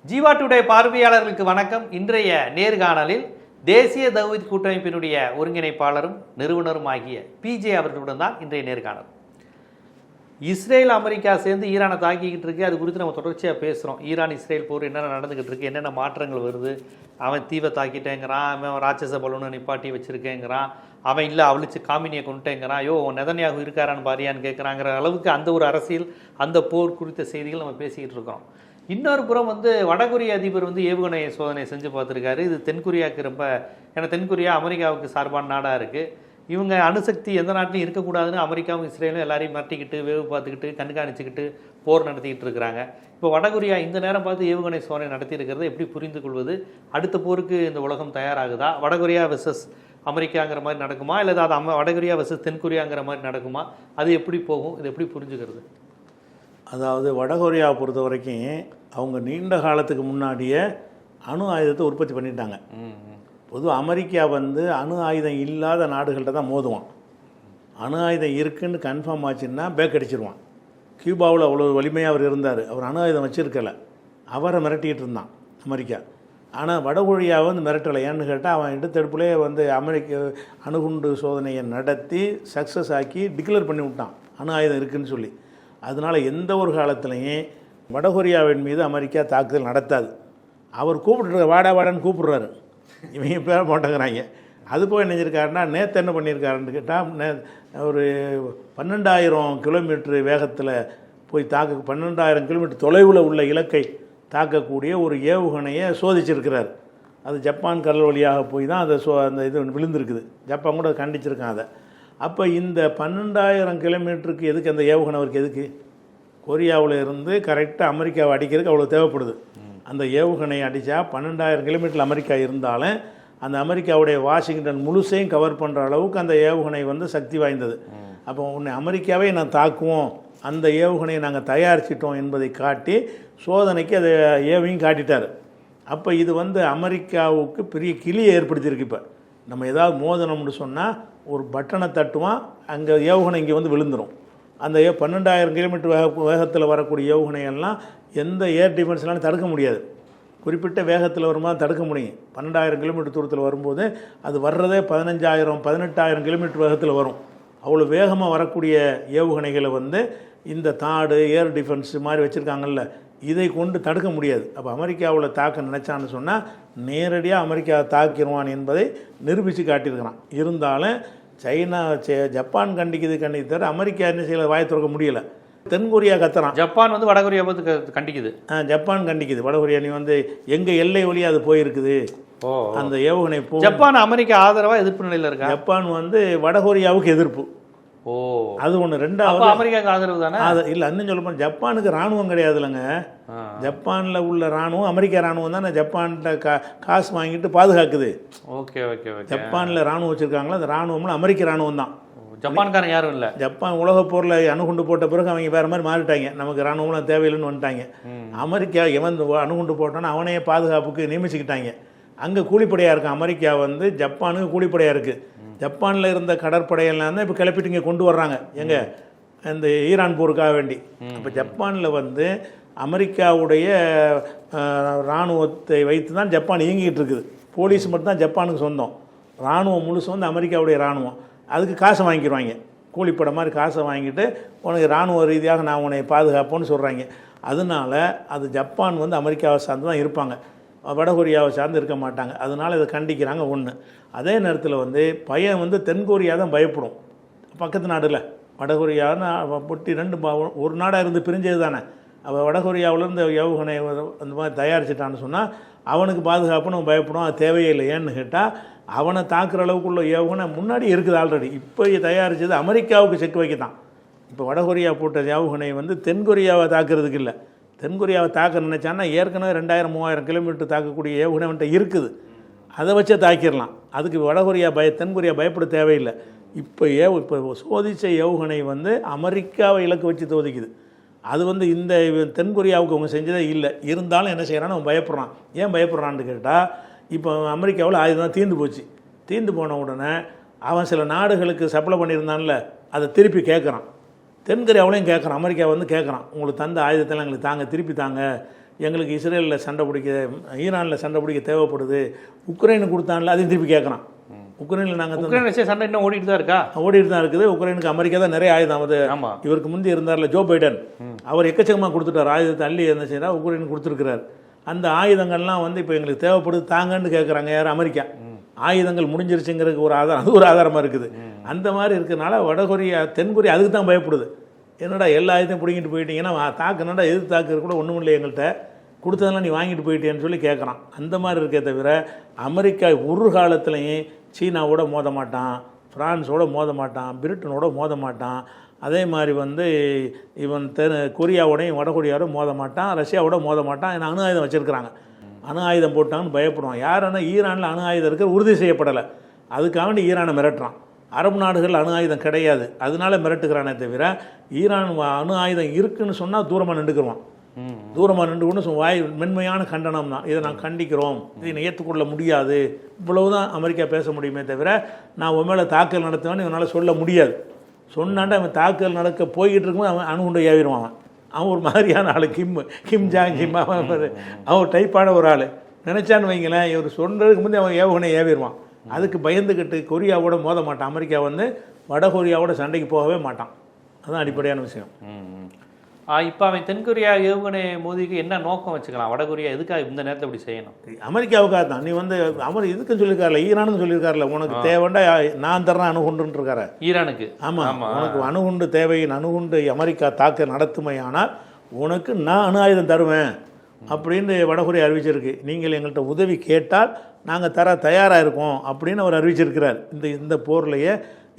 Jeeva today பார்வையாளர்களுக்கு வணக்கம். இன்றைய நேர்காணலில் தேசிய தௌஹீத் கூட்டமைப்பினுடைய ஒருங்கிணைப்பாளரும் நிறுவனரும் ஆகிய பிஜே அவர்களுடன் தான் இன்றைய நேர்காணல். இஸ்ரேல் அமெரிக்கா சேர்ந்து ஈரானை தாக்கிக்கிட்டு இருக்கு. அது குறித்து நம்ம தொடர்ச்சியாக பேசுகிறோம். ஈரான் இஸ்ரேல் போர் என்னென்ன நடந்துக்கிட்டு இருக்கு, என்னென்ன மாற்றங்கள் வருது. அவன் தீவை தாக்கிட்டேங்கிறான், அவன் ராட்சச பலூனை நிப்பாட்டி வச்சிருக்கேங்கிறான், அவன் இல்லை அவளிச்சு காமினியை கொண்டுட்டேங்கிறான், ஐயோ நெதன்யாகு இருக்காரான்னு பாரியான்னு கேட்குறாங்கிற அளவுக்கு அந்த ஒரு அரசியல், அந்த போர் குறித்த செய்திகள் நம்ம பேசிக்கிட்டு இருக்கோம். இன்னொரு புறம் வடகொரிய அதிபர் ஏவுகணை சோதனை செஞ்சு பார்த்துருக்காரு. இது தென்கொரியாவுக்கு ரொம்ப, ஏன்னா தென்கொரியா அமெரிக்காவுக்கு சார்பான நாடாக இருக்குது. இவங்க அணுசக்தி எந்த நாட்டிலையும் இருக்கக்கூடாதுன்னு அமெரிக்காவும் இஸ்ரேலும் எல்லாரையும் மிரட்டிக்கிட்டு வேவு பார்த்துக்கிட்டு கண்காணிச்சுக்கிட்டு போர் நடத்திக்கிட்டு இருக்கிறாங்க. இப்போ வடகொரியா இந்த நேரம் பார்த்து ஏவுகணை சோதனை நடத்தியிருக்கிறத எப்படி புரிந்து கொள்வது? அடுத்த போருக்கு இந்த உலகம் தயாராகுதா? வடகொரியா வெர்சஸ் அமெரிக்காங்கிற மாதிரி நடக்குமா, இல்லை அது வடகொரியா வெர்சஸ் தென்கொரியாங்கிற மாதிரி நடக்குமா? அது எப்படி போகும்? இது எப்படி புரிஞ்சுக்கிறது? அதாவது வடகொரியாவை பொறுத்த வரைக்கும் அவங்க நீண்ட காலத்துக்கு முன்னாடியே அணு ஆயுதத்தை உற்பத்தி பண்ணிட்டாங்க. பொதுவாக அமெரிக்கா அணு ஆயுதம் இல்லாத நாடுகள்கிட்ட தான் மோதுவான். அணு ஆயுதம் இருக்குன்னு கன்ஃபார்ம் ஆச்சுன்னா பேக் அடிச்சிருவான். கியூபாவில் அவ்வளோ வலிமையாக அவர் இருந்தார். அவர் அணு ஆயுதம் வச்சுருக்கலை, அவரை மிரட்டிகிட்டு இருந்தான் அமெரிக்கா. ஆனால் வடகொரியாவை மிரட்டலை. ஏன்னு கேட்டால் அவன் எடுத்தெடுப்புலே அமெரிக்க அணுகுண்டு சோதனையை நடத்தி சக்ஸஸ் ஆக்கி டிக்ளேர் பண்ணி விட்டான் அணு ஆயுதம் இருக்குதுன்னு சொல்லி. அதனால் எந்த ஒரு காலத்துலையும் வடகொரியாவின் மீது அமெரிக்கா தாக்குதல் நடத்தாது. அவர் கூப்பிட்டுருக்க வாடா வாடான்னு கூப்பிட்றாரு, இவங்க பேர் போட்டங்கிறாங்க. அது போய் நினைஞ்சிருக்காருன்னா நேற்று என்ன பண்ணியிருக்காருன்னு கேட்டால், ஒரு 12,000 கிலோமீட்டர் வேகத்தில் போய் 12,000 கிலோமீட்டர் தொலைவில் உள்ள இலக்கை தாக்கக்கூடிய ஒரு ஏவுகணையை சோதிச்சிருக்கிறார். அது ஜப்பான் கடல் வழியாக போய் தான் அந்த இது விழுந்திருக்குது. ஜப்பான் கூட கண்டிச்சிருக்கான் அதை. அப்போ இந்த 12,000 கிலோமீட்டருக்கு எதுக்கு அந்த ஏவுகணை? அவருக்கு எதுக்கு? கொரியாவில் இருந்து கரெக்டாக அமெரிக்காவை அடிக்கிறதுக்கு அவ்வளோ தேவைப்படுது. அந்த ஏவுகணையை அடித்தா 12,000 கிலோமீட்டரில் அமெரிக்கா இருந்தாலும் அந்த அமெரிக்காவுடைய வாஷிங்டன் முழுசையும் கவர் பண்ணுற அளவுக்கு அந்த ஏவுகணை சக்தி வாய்ந்தது. அப்போ உன்னை அமெரிக்காவே நான் தாக்குவோம், அந்த ஏவுகணையை நாங்கள் தயாரிச்சிட்டோம் என்பதை காட்டி சோதனைக்கு அதை ஏவையும் காட்டிட்டார். அப்போ இது அமெரிக்காவுக்கு பெரிய கிளியை ஏற்படுத்தியிருக்கு. இப்போ நம்ம ஏதாவது மோதனம்னு சொன்னால் ஒரு பட்டனை தட்டுவான், அங்கே ஏவுகணை இங்கே விழுந்துடும். அந்த 12,000 கிலோமீட்டர் வேகத்தில் வரக்கூடிய ஏவுகணையெல்லாம் எந்த ஏர் டிஃபென்ஸ்லாம் தடுக்க முடியாது. குறிப்பிட்ட வேகத்தில் வரும்போது தடுக்க முடியும். 12,000 கிலோமீட்டர் தூரத்தில் வரும்போது அது வர்றதே 15,000 18,000 கிலோமீட்டர் வேகத்தில் வரும். அவ்வளோ வேகமாக வரக்கூடிய ஏவுகணைகளை இந்த தாடு ஏர் டிஃபென்ஸ் மாதிரி வச்சுருக்காங்கல்ல, இதை கொண்டு தடுக்க முடியாது. அப்போ அமெரிக்காவில் தாக்க நினச்சான்னு சொன்னால் நேரடியாக அமெரிக்காவை தாக்கிடுவான் என்பதை நிரூபித்து காட்டியிருக்கிறான். இருந்தாலும் சைனா ஜப்பான் கண்டிக்குது அமெரிக்கா என்ன செய்யல, வாயை திறக்க முடியலை. தென்கொரியா கத்துறான், ஜப்பான் வடகொரியா கண்டிக்குது. ஜப்பான் கண்டிக்குது வடகொரியா. நீ எங்கள் எல்லை வழியாக அது போயிருக்குது அந்த ஏவுகணை போ. ஜப்பான் அமெரிக்கா ஆதரவாக எதிர்ப்பு நிலையில் இருக்கா? ஜப்பான் வடகொரியாவுக்கு எதிர்ப்பு. அது ஒன்று. ரெண்டாவது அமெரிக்காவுக்கு ஆதரவு தானே? இல்லை, இன்னும் சொல்ல போனால் ஜப்பானுக்கு இராணுவம் கிடையாது இல்லைங்க. ஜப்பானில் உள்ள இராணுவம் அமெரிக்கா இராணுவம் தானே ஜப்பான்கிட்ட காசு வாங்கிட்டு பாதுகாக்குது. Okay okay okay. ஜப்பானில் இராணுவம் வச்சுருக்காங்களா, அந்த இராணுவம்லாம் அமெரிக்க இராணுவம் தான். ஜப்பான்காரன் யாரும் இல்லை. ஜப்பான் உலகப் போரில் அணுகுண்டு போட்ட பிறகு அவங்க வேறு மாதிரி மாறிட்டாங்க. நமக்கு இராணுவம்லாம் தேவையில்லைன்னு வந்துட்டாங்க. அமெரிக்கா அணுகுண்டு போட்டோன்னா அவனையே பாதுகாப்புக்கு நியமிச்சுக்கிட்டாங்க. அங்கே கூலிப்படையாக இருக்கான். அமெரிக்கா ஜப்பானுக்கு கூலிப்படையாக இருக்குது. ஜப்பானில் இருந்த கடற்படையெல்லாம் தான் இப்போ கிளப்பிட்டு இங்கே கொண்டு வர்றாங்க, எங்கே இந்த ஈரான் போருக்காக வேண்டி. இப்போ ஜப்பானில் அமெரிக்காவுடைய இராணுவத்தை வைத்து தான் ஜப்பான் இயங்கிக்கிட்டு இருக்குது. போலீஸ் மட்டும்தான் ஜப்பானுக்கு சொந்தம். இராணுவம் முழுசு அமெரிக்காவுடைய இராணுவம். அதுக்கு காசை வாங்கிடுவாங்க, கூலிப்படை மாதிரி காசை வாங்கிட்டு உனக்கு இராணுவ ரீதியாக நான் உன்னை பாதுகாப்போன்னு சொல்கிறாங்க. அதனால அது ஜப்பான் அமெரிக்காவை சார்ந்து தான் இருப்பாங்க, வடகொரியாவை சார்ந்து இருக்க மாட்டாங்க. அதனால் இதை கண்டிக்கிறாங்க ஒன்று. அதே நேரத்தில் பையன் தென்கொரியா தான் பயப்படும். பக்கத்து நாடில் வடகொரியான்னு பொட்டி ஒரு நாடாக இருந்து பிரிஞ்சது தானே. அவள் வடகொரியாவிலேருந்து ஏவுகணை அந்த மாதிரி தயாரிச்சிட்டான்னு சொன்னால் அவனுக்கு பாதுகாப்புன்னு அவன் பயப்படும். அது தேவையே இல்லை. ஏன்னு கேட்டால் அவனை தாக்குற அளவுக்குள்ள ஏவுகணை முன்னாடி இருக்குது ஆல்ரெடி. இப்போ தயாரித்தது அமெரிக்காவுக்கு செக் வைக்க தான். இப்போ வடகொரியா போட்ட ஏவுகணை தென்கொரியாவை தாக்குறதுக்கு இல்லை. தென்கொரியாவை தாக்க நினச்சான்னா ஏற்கனவே 2000-3000 கிலோமீட்டர் தாக்கக்கூடிய ஏவுகணை வந்துட்டு இருக்குது, அதை வச்சே தாக்கிடலாம். அதுக்கு வடகொரியா தென்கொரியா பயப்பட தேவையில்லை. இப்போ சோதித்த ஏவுகணை அமெரிக்காவை இலக்கு வச்சு சோதிக்குது. அது இந்த தென்கொரியாவுக்கு அவங்க செஞ்சதே இல்லை. இருந்தாலும் என்ன செய்கிறான்னு அவன் பயப்படுறான். ஏன் பயப்படுறான்னு கேட்டால், இப்போ அமெரிக்காவில் ஆயுதம் தீர்ந்து போச்சு. தீர்ந்து போன உடனே அவன் சில நாடுகளுக்கு சப்ளை பண்ணியிருந்தான்ல, அதை திருப்பி கேட்குறான். தென்கொரியாவிலையும் கேட்குறான். அமெரிக்கா கேட்குறான், உங்களுக்கு தந்த ஆயுதத்தெல்லாம் எங்களுக்கு தாங்க, திருப்பி தாங்க, எங்களுக்கு இஸ்ரேலில் சண்டை பிடிக்க, ஈரானில் சண்டை பிடிக்க தேவைப்படுது, உக்ரைனுக்கு கொடுத்தான்ல அதையும் திருப்பி கேட்குறான். உக்ரைனில் நாங்கள் உக்ரைன் ரஷ்யா சண்டை இன்னும் ஓடிட்டு தான் இருக்கா? ஓடிட்டு தான் இருக்குது. உக்ரைனுக்கு அமெரிக்கா தான் நிறைய ஆயுதம். அது இவருக்கு முந்தி இருந்தார்ல ஜோ பைடன், அவர் எக்கச்சக்கமாக கொடுத்துட்டார் ஆயுதத்தை. அள்ளி என்ன செய்யறா உக்ரைனுக்கு கொடுத்துருக்கிறார். அந்த ஆயுதங்கள்லாம் வந்து இப்போ எங்களுக்கு தேவைப்படுது தாங்கன்னு கேட்குறாங்க. யார்? அமெரிக்கா. ஆயுதங்கள் முடிஞ்சிருச்சுங்கிறதுக்கு ஒரு ஆதாரம், அது ஒரு ஆதாரமாக இருக்குது. அந்த மாதிரி இருக்கிறதுனால வடகொரியா தென்கொரியா அதுக்கு தான் பயப்படுது. என்னடா எல்லா ஆயுதத்தையும் பிடிங்கிட்டு போயிட்டீங்கன்னா தாக்குனடா, எது தாக்குறது கூட ஒன்றும் இல்லை, எங்கள்கிட்ட கொடுத்ததெல்லாம் நீ வாங்கிட்டு போயிட்டேன்னு சொல்லி கேட்குறான். அந்த மாதிரி இருக்கே தவிர அமெரிக்கா ஒரு காலத்துலேயும் சீனாவோட மோத மாட்டான், ஃப்ரான்ஸோட மோத மாட்டான், பிரிட்டனோட மோத மாட்டான். அதே மாதிரி வந்து இவன் கொரியாவோடையும் வடகொரியாவோட மோத மாட்டான், ரஷ்யாவோட மோத மாட்டான். ஏன்னா அணு ஆயுதம் வச்சுருக்கிறாங்க. அணு ஆயுதம் போட்டாங்கன்னு பயப்படுவான். யாருன்னா ஈரானில் அணு ஆயுதம் இருக்கிற உறுதி செய்யப்படலை, அதுக்காக ஈரானை மிரட்டுறான். அரபு நாடுகள் அணு ஆயுதம் கிடையாது, அதனால மிரட்டுக்கிறானே தவிர ஈரான் அணு ஆயுதம் இருக்குன்னு சொன்னால் தூரமாக நின்றுக்குருவான். தூரமாக நின்று கொண்டு வாய் மென்மையான கண்டனம் தான், இதை நான் கண்டிக்கிறோம், இதை ஏற்றுக்கொள்ள முடியாது, இவ்வளவுதான் அமெரிக்கா பேச முடியுமே தவிர நான் உன் மேலே தாக்கல் நடத்துவேன்னு இவனால் சொல்ல முடியாது. சொன்னாண்டா அவன் தாக்கல் நடக்க போய்கிட்டு இருக்கும்போது அவன் அணுகுண்டை ஏவிடுவான். அவன் ஒரு மாதிரியான ஆள், கிம் ஜாங் கிம், அவன் டைப்பான ஒரு ஆள். நினச்சான்னு வைங்களேன், இவர் சொல்கிறதுக்கு முந்தைய அவன் ஏவுகணை ஏவிடுவான். அதுக்கு பயந்துக்கிட்டு கொரியாவோட மோத மாட்டான். அமெரிக்கா வந்து வடகொரியாவோட சண்டைக்கு போகவே மாட்டான். அதுதான் அடிப்படையான விஷயம். இப்போ அவன் தென்கொரியா ஏவுகணை மோதிக்கு என்ன நோக்கம் வச்சுக்கலாம்? வடகொரியா எதுக்காக இந்த நேரத்தில் இப்படி செய்யணும்? அமெரிக்காவுக்காக தான். நீ வந்து அவர் இதுக்குன்னு சொல்லியிருக்காருல, ஈரானுக்கு சொல்லியிருக்காருல, உனக்கு தேவைண்டா நான் தர்றேன் அணுகுண்டுன்னு இருக்காரு ஈரானுக்கு. ஆமாம், உனக்கு அணுகுண்டு தேவையின் அணுகுண்டு அமெரிக்கா தாக்க நடத்துமையானால் உனக்கு நான் அணு ஆயுதம் தருவேன் அப்படின்னு வடகொரியா அறிவிச்சிருக்கு. நீங்கள் எங்கள்கிட்ட உதவி கேட்டால் நாங்கள் தர தயாராக இருக்கோம் அப்படின்னு அவர் அறிவிச்சிருக்கிறார். இந்த போர்லையே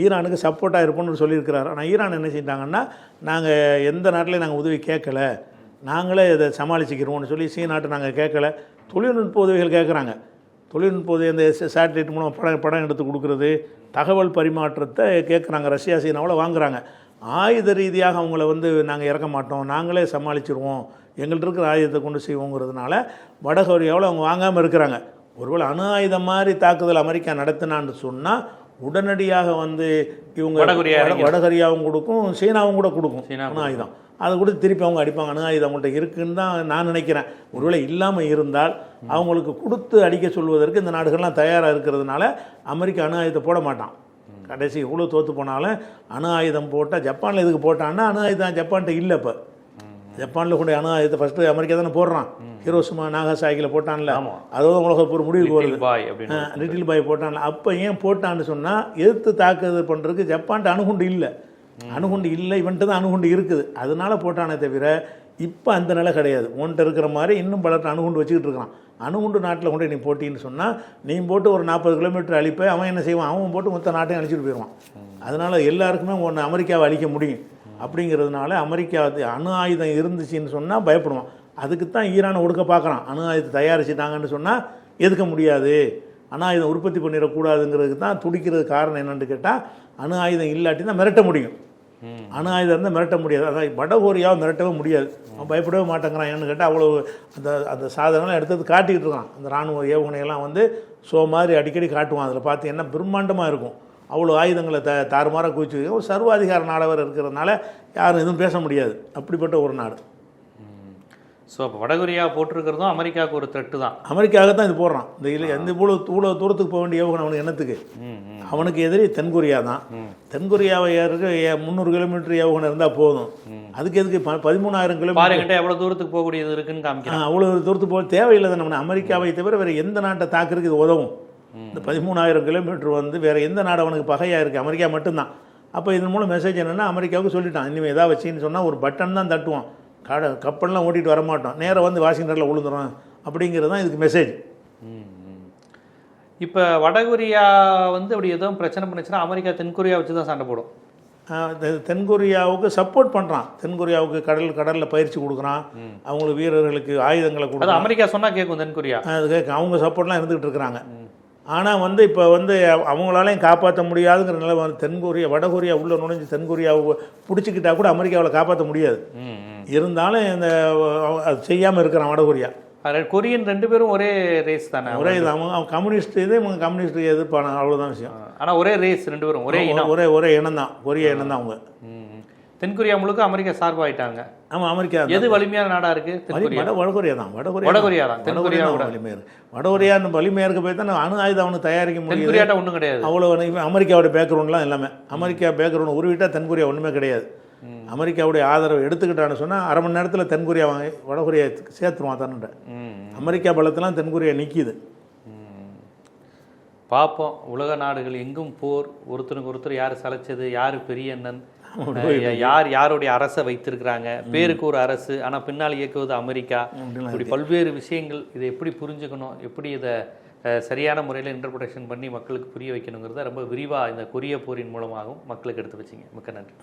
ஈரானுக்கு சப்போர்ட்டாக இருப்போம்னு சொல்லியிருக்கிறார். ஆனால் ஈரான் என்ன செஞ்சிட்டாங்கன்னா, நாங்கள் எந்த நாட்டிலையும் நாங்கள் உதவி கேட்கல, நாங்களே இதை சமாளிச்சுக்கிறோம்னு சொல்லி சீனாட்டை நாங்கள் கேட்கல. தொழில்நுட்ப உதவிகள் கேட்குறாங்க. தொழில்நுட்ப உதவி, இந்த சேட்டலைட் மூலம் படம் எடுத்து கொடுக்குறது, தகவல் பரிமாற்றத்தை கேட்குறாங்க. ரஷ்யா சீனாவில் வாங்குகிறாங்க. ஆயுத ரீதியாக அவங்கள வந்து நாங்கள் இறக்க மாட்டோம், நாங்களே சமாளிச்சிருவோம், எங்கள்கிட்ட இருக்கிற ஆயுதத்தை கொண்டு செய்வோங்கிறதுனால வடகொரியாவில் அவங்க வாங்காமல் இருக்கிறாங்க. ஒருவேளை அணு ஆயுதம் மாதிரி தாக்குதல் அமெரிக்கா நடத்தினான்னு சொன்னால் உடனடியாக வந்து இவங்க வடகொரியாவும் கொடுக்கும், சீனாவும் கூட கொடுக்கும் அணு ஆயுதம். அதை கூட திருப்பி அவங்க அடிப்பாங்க. அணு ஆயுதம் அவங்கள்ட்ட இருக்குன்னு தான் நான் நினைக்கிறேன். ஒருவேளை இல்லாமல் இருந்தால் அவங்களுக்கு கொடுத்து அடிக்க சொல்வதற்கு இந்த நாடுகள்லாம் தயாராக இருக்கிறதுனால அமெரிக்கா அணு ஆயுதத்தை போட மாட்டான். கடைசி இவ்வளோ தோற்று போனாலும் அணு ஆயுதம் போட்டால், ஜப்பானில் எதுக்கு போட்டான்னா அணு ஆயுதம் ஜப்பான்கிட்ட இல்லை. இப்போ ஜப்பானில் கொண்டு அணு ஆயுதத்தை ஃபஸ்ட்டு அமெரிக்கா தானே போடுறான். ஹிரோஷிமா நாகசாகியில் போட்டான்ல, அதோட உலக ஒரு முடிவுக்கு வருது. லிட்டில் பாய் போட்டான்ல. அப்போ ஏன் போட்டான்னு சொன்னால் எதிர்த்து தாக்குதல் பண்ணுறதுக்கு ஜப்பான்ட்டு அணுகுண்டு இல்லை. அணுகுண்டு இல்லை, இவன்ட்டு தான் அணுகுண்டு இருக்குது, அதனால போட்டானே தவிர இப்போ அந்த நிலை கிடையாது. உன்கிட்ட இருக்கிற மாதிரி இன்னும் பலர்கிட்ட அணுகுண்டு வச்சுக்கிட்டு இருக்கிறான். அணுகுண்டு நாட்டில் கொண்டு நீ போட்டின்னு சொன்னால் நீ போட்டு ஒரு 40 கிலோமீட்டர் அழிப்ப, அவன் என்ன செய்வான்? அவன் போட்டு மொத்த நாட்டையும் அழிச்சிட்டு போயிடுவான். அதனால் எல்லாருக்குமே ஒன்று அமெரிக்காவை அழிக்க முடியும். அப்படிங்கிறதுனால அமெரிக்கா அணு ஆயுதம் இருந்துச்சுன்னு சொன்னால் பயப்படுவான். அதுக்கு தான் ஈரானை ஒடுக்க பார்க்குறான். அணு ஆயுதத்தை தயாரிச்சுட்டாங்கன்னு சொன்னால் எதுக்க முடியாது, அணு ஆயுதம் உற்பத்தி பண்ணிடக்கூடாதுங்கிறதுக்கு தான் துடிக்கிறது. காரணம் என்னென்னு கேட்டால் அணு ஆயுதம் இல்லாட்டி தான் மிரட்ட முடியும். அணு ஆயுதம் இருந்தால் மிரட்ட முடியாது. அதான் வடகொரியாவை மிரட்டவே முடியாது. அவன் பயப்படவே மாட்டேங்கிறான். ஏன்னு கேட்டால் அவ்வளோ அந்த சாதனம்லாம் எடுத்து காட்டிக்கிட்டு இருக்கான். அந்த இராணுவ ஏவுகணையெல்லாம் வந்து மாதிரி அடிக்கடி காட்டுவான். அதில் பார்த்து என்ன பிரம்மாண்டமாக இருக்கும். அவ்வளோ ஆயுதங்களை தாறுமாறாக குவிச்சு ஒரு சர்வாதிகார நாடவர் இருக்கிறதுனால யாரும் எதுவும் பேச முடியாது. அப்படிப்பட்ட ஒரு நாடு. ஸோ அப்போ வடகொரியா போட்டிருக்கிறதும் அமெரிக்காவுக்கு ஒரு த்ரெட்டு தான். அமெரிக்காக தான் இது போடுறான். இந்த இல்லை எந்த இவ்வளோ தூரத்துக்கு போக வேண்டிய ஏவுகணை அவனுக்கு என்னத்துக்கு? அவனுக்கு எதிரி தென்கொரியா தான். தென்கொரியாவை ஏறுக்கு 300 கிலோமீட்டர் ஏவுகணை இருந்தால் போதும். அதுக்கு எதுக்கு 13,000 கிலோமீட்டர் எவ்வளோ தூரத்துக்கு போகக்கூடியது இருக்குன்னு காமிக்கலாம். அவ்வளோ தூரத்துக்கு போக தேவையில்லை தான். நம்ம அமெரிக்காவை தவிர வேறு எந்த நாட்டை தாக்குறதுக்கு இது உதவும்? இந்த 13,000 கிலோமீட்டர் வந்து வேறு எந்த நாடு அவனுக்கு பகையாக இருக்குது? அமெரிக்கா மட்டும்தான். அப்போ இதன் மூலம் மெசேஜ் என்னென்னா, அமெரிக்காவுக்கு சொல்லிட்டான், இனிமேல் எதாவது வச்சின்னு சொன்னால் ஒரு பட்டன் தான் தட்டுவான், கப்பல்லாம் ஓட்டிகிட்டு வரமாட்டோம், நேராக வந்து வாஷிங்டனில் விழுந்துடும். அப்படிங்கிறது தான் இதுக்கு மெசேஜ். இப்போ வடகொரியா வந்து அப்படி எதுவும் பிரச்சனை பண்ணுச்சுன்னா அமெரிக்கா தென்கொரியா வச்சு தான் சண்டை போடும். தென்கொரியாவுக்கு சப்போர்ட் பண்ணுறான். தென்கொரியாவுக்கு கடலில் பயிற்சி கொடுக்குறான். அவங்களுக்கு வீரர்களுக்கு ஆயுதங்களை கொடுக்குறான். அமெரிக்கா சொன்னால் கேட்கும் தென்கொரியா, அது கேட்கும். அவங்க சப்போர்ட்லாம் இருந்துகிட்டு இருக்கிறாங்க. ஆனால் வந்து இப்போ வந்து அவங்களாலையும் காப்பாற்ற முடியாதுங்கிற நிலை வந்து வடகொரியா உள்ள நுழைஞ்சு தென்கொரியாவை பிடிச்சிக்கிட்டா கூட அமெரிக்காவில் காப்பாற்ற முடியாது. இருந்தாலும் இந்த அது செய்யாமல் இருக்கிறான் வடகொரியா. கொரியன் 2 பேரும் ஒரே ரேஸ் தானே? ஒரே இது. அவன் கம்யூனிஸ்ட் இது, இவங்க கம்யூனிஸ்ட் எதிர்ப்பான, அவ்வளோதான் விஷயம். ஆனால் ஒரே ரேஸ், 2 பேரும் ஒரே இனம், ஒரே இனம் தான், கொரிய இனம் தான் அவங்க. தென்கொரியா முழுக்க அமெரிக்கா சார்பாயிட்டாங்க. ஆமாம், அமெரிக்கா எது வலிமையான நாடா இருக்கு? தென்கொரியா. வடகொரியா தான். வடகொரியா தான். தென்கொரியா வலிமையாக இருக்கு. வடகொரியா வலிமையாக இருக்க போய் தான் அணு ஆயுதம் அவனுக்கு தயாரிக்க முடியும். தென்கொரியாட்ட ஒன்றும் கிடையாது. அவ்வளோ அமெரிக்காவோட பேக்ரவுண்ட்லாம் எல்லாமே அமெரிக்கா பேக்ரவுண்ட் உருவிட்டா தென்கொரியா ஒன்றுமே கிடையாது. அமெரிக்காவுடைய ஆதரவு எடுத்துக்கிட்டான்னு சொன்னால் அரை மணி நேரத்தில் தென்கொரியா வடகொரியா சேர்த்துருவான் தானே. அமெரிக்கா பலத்தெல்லாம் தென்கொரியா நிற்கிது. பார்ப்போம். உலக நாடுகள் எங்கும் போர், ஒருத்தருக்கு ஒருத்தர் யார் சலைச்சது, யார் பெரிய அண்ணன், யார் யாருடைய அரசை வைத்திருக்கிறாங்க, பேருக்கு ஒரு அரசு ஆனால் பின்னால் இயக்குவது அமெரிக்கா, இப்படி பல்வேறு விஷயங்கள். இதை எப்படி புரிஞ்சுக்கணும், எப்படி இதை சரியான முறையில் இன்டர்பிரேஷன் பண்ணி மக்களுக்கு புரிய வைக்கணுங்கிறத ரொம்ப விரிவாக இந்த கொரிய போரின் மூலமாகவும் மக்களுக்கு எடுத்து வச்சிங்க. மிக்க நன்றி.